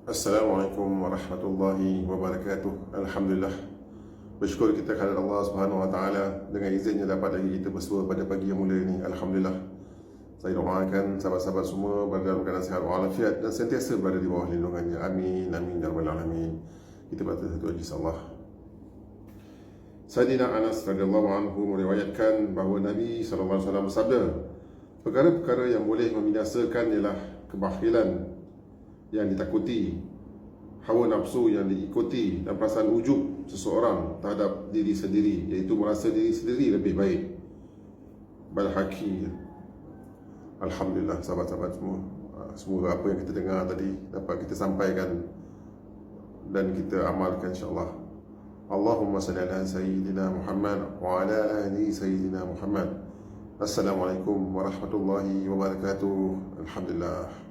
Assalamualaikum warahmatullahi wabarakatuh. Alhamdulillah, bersyukur kita kepada Allah Subhanahu wa taala dengan izinnya dapat lagi kita bersua pada pagi yang mulia ini. Alhamdulillah. Saya doakan sahabat-sahabat semua berada dalam keadaan sihat walafiat dan sentiasa berada di bawah lindungannya. Amin amin ya rabbal alamin. Kita baca satu hadis Allah. Sayyidina Anas radhiyallahu anhu meriwayatkan bahawa Nabi sallallahu alaihi wasallam bersabda, perkara-perkara yang boleh membinasakan ialah kebakhilan yang ditakuti, hawa nafsu yang diikuti, dan perasaan ujub seseorang terhadap diri sendiri, iaitu merasa diri sendiri lebih baik. Al-Haqi. Alhamdulillah sahabat-sahabat semua, semoga apa yang kita dengar tadi dapat kita sampaikan dan kita amalkan insya-Allah. Allahumma salli ala sayyidina Muhammad wa ala ali sayyidina Muhammad. Assalamualaikum warahmatullahi wabarakatuh. Alhamdulillah.